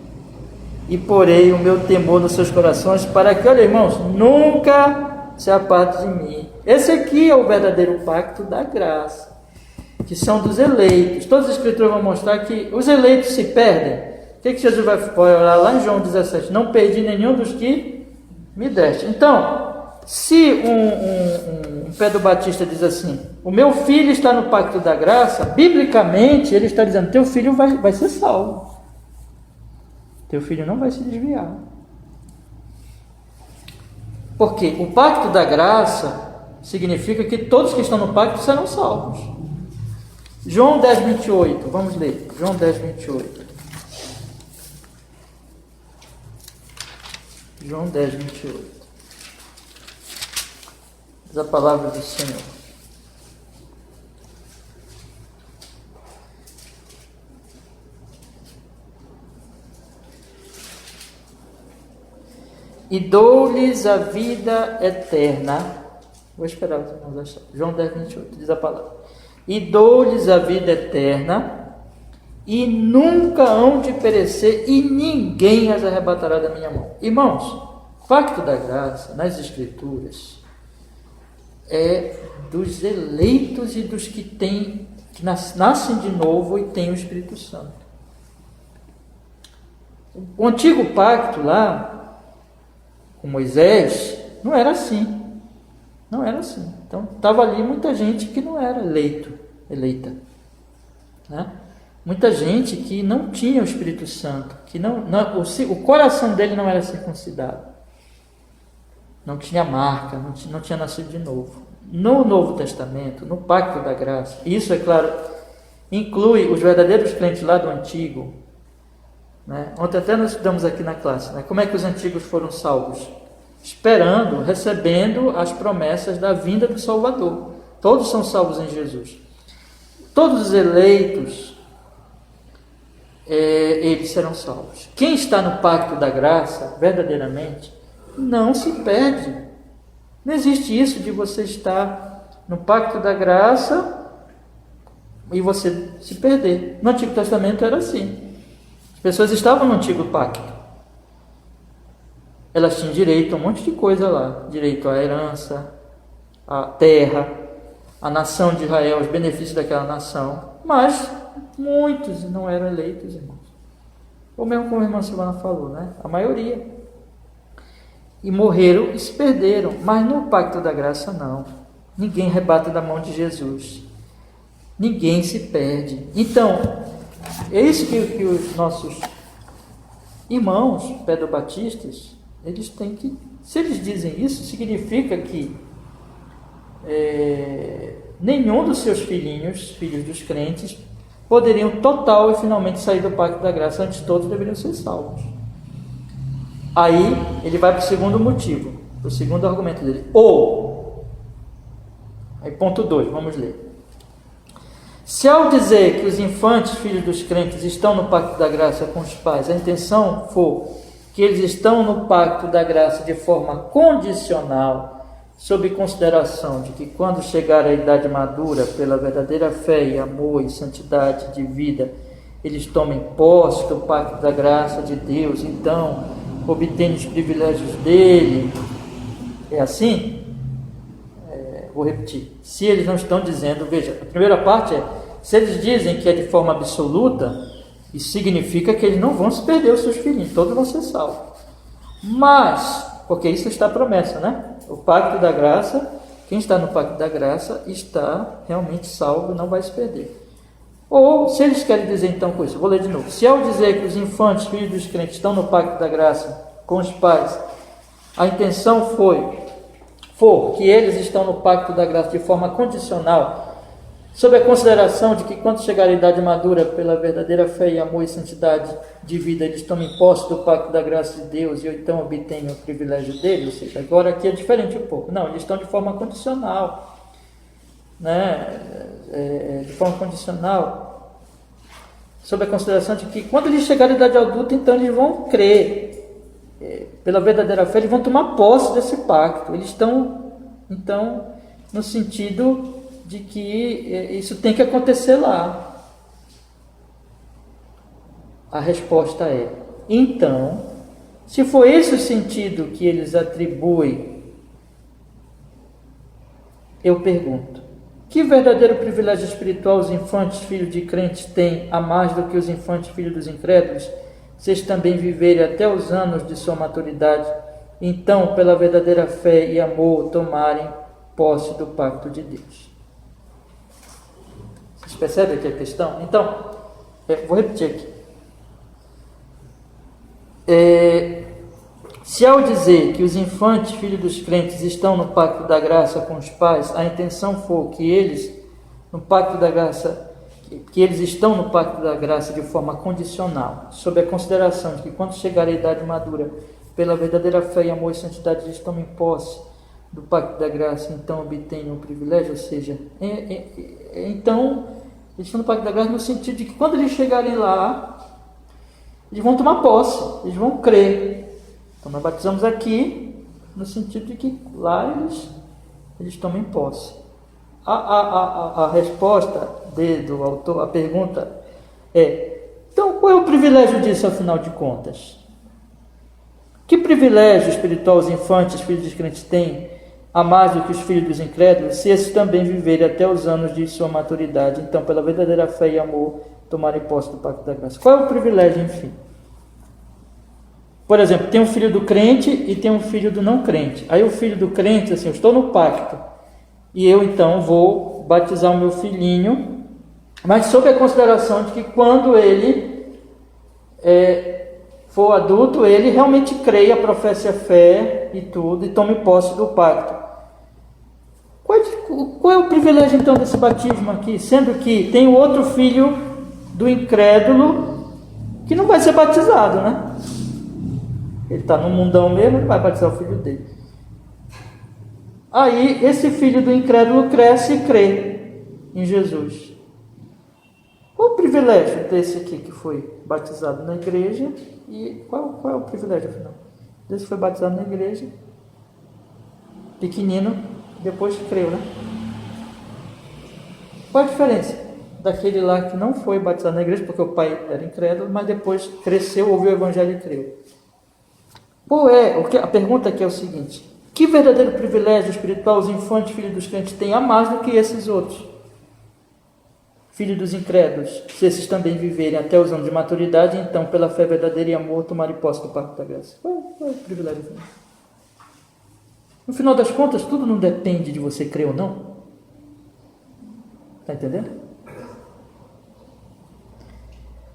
E porei o meu temor nos seus corações, para que, olha, irmãos, nunca se aparte de mim. Esse aqui é o verdadeiro pacto da graça, que são dos eleitos. Todas as escrituras vão mostrar que os eleitos se perdem. O que Jesus vai orar lá em João 17? Não perdi nenhum dos que me deste. Então, se um Pedro Batista diz assim, o meu filho está no pacto da graça, biblicamente ele está dizendo, teu filho vai ser salvo. Teu filho não vai se desviar. Porque o pacto da graça significa que todos que estão no pacto serão salvos. João 10, 28, vamos ler. João 10, 28. João 10, 28. Diz a palavra do Senhor. E dou-lhes a vida eterna. Vou esperar os irmãos achar. João 10, 28, diz a palavra. E dou-lhes a vida eterna, e nunca hão de perecer, e ninguém as arrebatará da minha mão. Irmãos, pacto da graça, nas Escrituras, é dos eleitos e dos que nascem de novo e têm o Espírito Santo. O antigo pacto lá, com Moisés, não era assim. Não era assim. Então, estava ali muita gente que não era eleita. Né? Muita gente que não tinha o Espírito Santo, que o coração dele não era circuncidado. Não tinha marca, não tinha nascido de novo. No Novo Testamento, no Pacto da Graça, isso, é claro, inclui os verdadeiros crentes lá do Antigo. Né? Ontem até nós estudamos aqui na classe, né? Como é que os antigos foram salvos? Esperando, recebendo as promessas da vinda do Salvador. Todos são salvos em Jesus. Todos os eleitos, eles serão salvos. Quem está no pacto da graça, verdadeiramente, não se perde. Não existe isso de você estar no pacto da graça e você se perder. No Antigo Testamento era assim. As pessoas estavam no Antigo Pacto. Elas tinham direito a um monte de coisa lá. Direito à herança, à terra, à nação de Israel, os benefícios daquela nação. Mas muitos não eram eleitos, irmãos. Ou mesmo como a irmã Silvana falou, né? A maioria. E morreram e se perderam. Mas no pacto da graça não. Ninguém rebate da mão de Jesus. Ninguém se perde. Então, é isso que os nossos irmãos pedobatistas, eles têm que... Se eles dizem isso, significa que nenhum dos seus filhinhos, filhos dos crentes, poderiam total e finalmente sair do pacto da graça. Antes todos deveriam ser salvos. Aí ele vai para o segundo motivo, para o segundo argumento dele. Aí ponto 2, vamos ler. Se ao dizer que os infantes, filhos dos crentes, estão no pacto da graça com os pais, a intenção for que eles estão no pacto da graça de forma condicional, sob consideração de que quando chegar à idade madura, pela verdadeira fé e amor e santidade de vida, eles tomem posse do pacto da graça de Deus, então obtêm os privilégios dele. É assim? Vou repetir. Se eles não estão dizendo, veja, a primeira parte é, se eles dizem que é de forma absoluta, isso significa que eles não vão se perder os seus filhinhos, todos vão ser salvos. Mas, porque isso está a promessa, né? O pacto da graça, quem está no pacto da graça está realmente salvo e não vai se perder. Ou, se eles querem dizer então com isso, vou ler de novo. Se ao dizer que os infantes, filhos dos crentes, estão no pacto da graça com os pais, a intenção for que eles estão no pacto da graça de forma condicional, sob a consideração de que quando chegar a idade madura, pela verdadeira fé e amor e santidade de vida, eles tomem posse do pacto da graça de Deus e então obtenham o privilégio dele, ou seja, agora aqui é diferente um pouco. Não, eles estão de forma condicional, né? De forma condicional, sob a consideração de que quando eles chegarem à idade adulta, então eles vão crer, pela verdadeira fé, eles vão tomar posse desse pacto. Eles estão, então, no sentido de que isso tem que acontecer lá. A resposta é: então, se for esse o sentido que eles atribuem, eu pergunto: que verdadeiro privilégio espiritual os infantes filhos de crentes têm a mais do que os infantes filhos dos incrédulos, se eles também viverem até os anos de sua maturidade, então, pela verdadeira fé e amor, tomarem posse do pacto de Deus? Vocês percebem aqui a questão? Então, vou repetir aqui. Se ao dizer que os infantes, filhos dos crentes, estão no pacto da graça com os pais, a intenção for que eles, no pacto da graça, que eles estão no pacto da graça de forma condicional, sob a consideração de que quando chegar à idade madura, pela verdadeira fé e amor e santidade, eles tomem posse do pacto da graça, então obtenham o privilégio, ou seja, então, eles estão no pacto da graça no sentido de que quando eles chegarem lá, eles vão tomar posse, eles vão crer. Então nós batizamos aqui no sentido de que lá eles tomem posse. A resposta do autor, a pergunta é: então qual é o privilégio disso afinal de contas? Que privilégio espiritual os infantes, filhos dos crentes, têm a mais do que os filhos dos incrédulos, se esses também viverem até os anos de sua maturidade, então pela verdadeira fé e amor tomarem posse do pacto da graça? Qual é o privilégio, enfim? Por exemplo, tem um filho do crente e tem um filho do não crente. Aí o filho do crente, assim, eu estou no pacto e eu então vou batizar o meu filhinho, mas sob a consideração de que quando ele for adulto, ele realmente creia, professe a fé e tudo, e tome posse do pacto. Qual é o privilégio então desse batismo aqui? Sendo que tem o outro filho do incrédulo que não vai ser batizado, né? Ele está no mundão mesmo, ele vai batizar o filho dele. Aí esse filho do incrédulo cresce e crê em Jesus. Qual o privilégio desse aqui que foi batizado na igreja? E qual é o privilégio afinal? Desse foi batizado na igreja, pequenino, depois creu, né? Qual a diferença daquele lá que não foi batizado na igreja, porque o pai era incrédulo, mas depois cresceu, ouviu o evangelho e creu? A pergunta aqui é o seguinte: que verdadeiro privilégio espiritual os infantes, filhos dos crentes, têm a mais do que esses outros, filhos dos incrédulos, se esses também viverem até os anos de maturidade, então pela fé verdadeira e amor tomarem posse do pacto da graça? Qual é o privilégio? No final das contas, tudo não depende de você crer ou não. Está entendendo?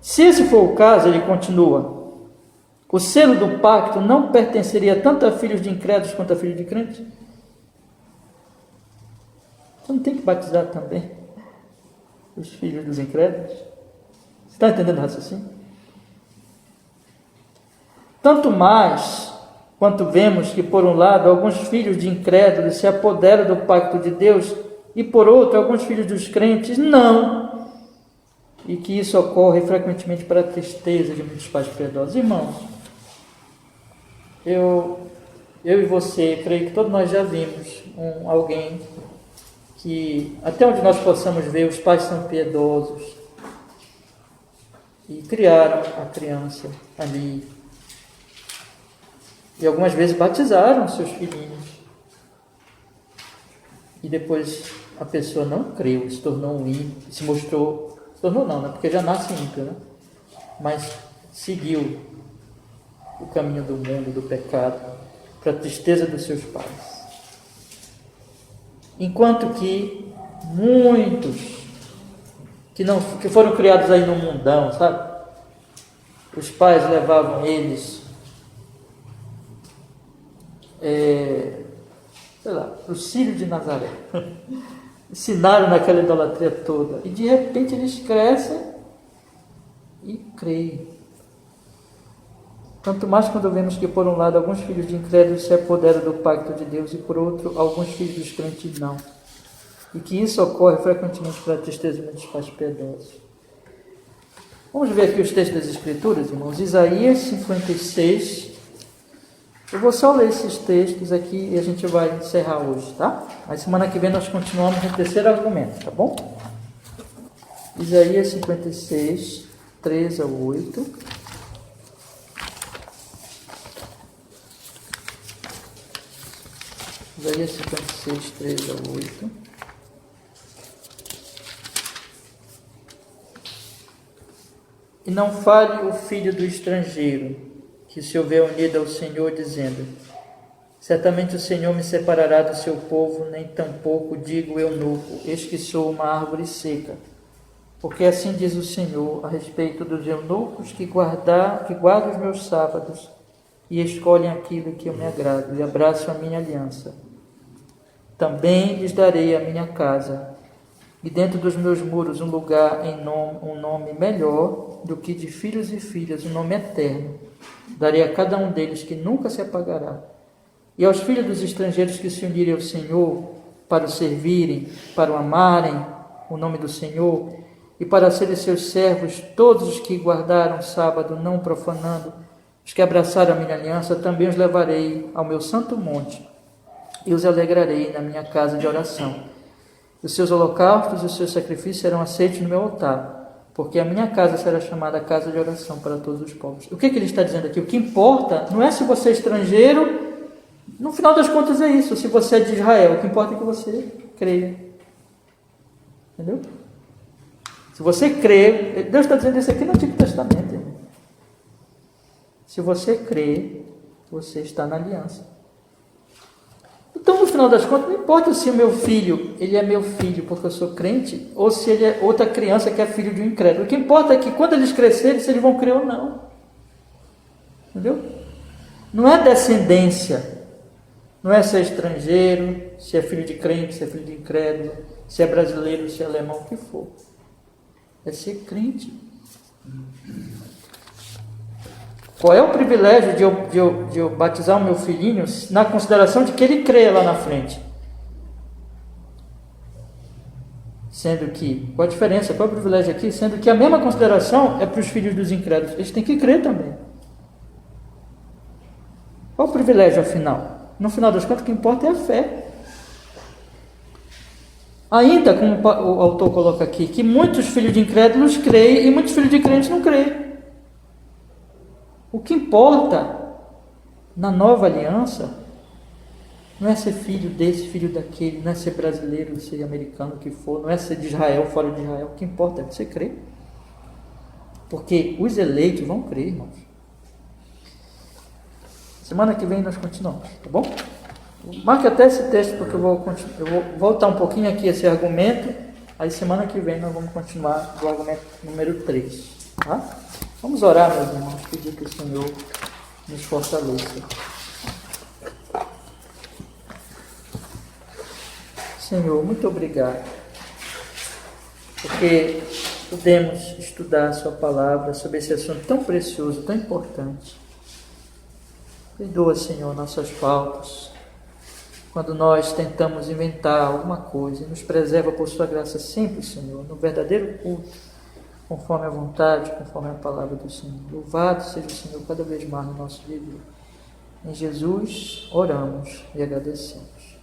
Se esse for o caso, ele continua: o selo do pacto não pertenceria tanto a filhos de incrédulos quanto a filhos de crentes? Então não tem que batizar também os filhos dos incrédulos? Você está entendendo o raciocínio? Tanto mais quanto vemos que, por um lado, alguns filhos de incrédulos se apoderam do pacto de Deus e, por outro, alguns filhos dos crentes não. E que isso ocorre frequentemente para a tristeza de muitos pais piedosos. Irmãos, eu e você, creio que todos nós já vimos alguém que, até onde nós possamos ver, os pais são piedosos e criaram a criança ali. E algumas vezes batizaram seus filhinhos. E depois a pessoa não creu, se tornou um ímpio, se tornou não, né? Porque já nasce ímpio, né? Mas seguiu o caminho do mundo, do pecado, para a tristeza dos seus pais. Enquanto que muitos que foram criados aí no mundão, sabe? Os pais levavam eles sei lá, para o Círio de Nazaré. Ensinaram naquela idolatria toda. E de repente eles crescem e creem. Tanto mais quando vemos que, por um lado, alguns filhos de incrédulos se apoderam do pacto de Deus e, por outro, alguns filhos dos crentes não. E que isso ocorre frequentemente para a tristeza de muitos pais piedosos. Vamos ver aqui os textos das Escrituras, irmãos. Isaías 56. Eu vou só ler esses textos aqui e a gente vai encerrar hoje, tá? Mas semana que vem nós continuamos no terceiro argumento, tá bom? Isaías 56, 3 a 8. Isaías 56, 3 a 8. E não fale o filho do estrangeiro, que se houver unido ao Senhor, dizendo: certamente o Senhor me separará do seu povo, nem tampouco digo eunuco, eis que sou uma árvore seca. Porque assim diz o Senhor a respeito dos eunucos que guardam os meus sábados e escolhem aquilo que eu me agrado e abraçam a minha aliança. Também lhes darei a minha casa, e dentro dos meus muros um lugar um nome melhor do que de filhos e filhas, um nome eterno. Darei a cada um deles que nunca se apagará. E aos filhos dos estrangeiros que se unirem ao Senhor, para o servirem, para o amarem, o nome do Senhor, e para serem seus servos, todos os que guardaram o sábado, não profanando, os que abraçaram a minha aliança, também os levarei ao meu santo monte, e os alegrarei na minha casa de oração. Os seus holocaustos e os seus sacrifícios serão aceitos no meu altar, porque a minha casa será chamada casa de oração para todos os povos. O que ele está dizendo aqui? O que importa não é se você é estrangeiro, no final das contas é isso, se você é de Israel, o que importa é que você creia. Entendeu? Se você crê, Deus está dizendo isso aqui no Antigo Testamento. Irmão. Se você crê, você está na aliança. Então, no final das contas, não importa se o meu filho, ele é meu filho porque eu sou crente, ou se ele é outra criança que é filho de um incrédulo. O que importa é que quando eles crescerem, se eles vão crer ou não. Entendeu? Não é descendência. Não é se é estrangeiro, se é filho de crente, se é filho de incrédulo, se é brasileiro, se é alemão, o que for. É ser crente. Qual é o privilégio de eu batizar o meu filhinho na consideração de que ele crê lá na frente? Sendo que, qual a diferença? Qual é o privilégio aqui? Sendo que a mesma consideração é para os filhos dos incrédulos. Eles têm que crer também. Qual o privilégio afinal? No final das contas, o que importa é a fé. Ainda, como o autor coloca aqui, que muitos filhos de incrédulos creem e muitos filhos de crentes não creem. O que importa na nova aliança não é ser filho desse, filho daquele, não é ser brasileiro, ser americano, o que for, não é ser de Israel, fora de Israel. O que importa é você crer. Porque os eleitos vão crer, irmãos. Semana que vem nós continuamos, tá bom? Marque até esse texto, porque eu vou voltar um pouquinho aqui esse argumento. Aí semana que vem nós vamos continuar do argumento número 3, tá? Vamos orar, meus irmãos, pedir que o Senhor nos fortaleça. Senhor, muito obrigado, porque podemos estudar a sua palavra sobre esse assunto tão precioso, tão importante. Perdoa, Senhor, nossas faltas, quando nós tentamos inventar alguma coisa, e nos preserva por sua graça sempre, Senhor, no verdadeiro culto, conforme a vontade, conforme a palavra do Senhor. Louvado seja o Senhor cada vez mais no nosso dia. Em Jesus oramos e agradecemos.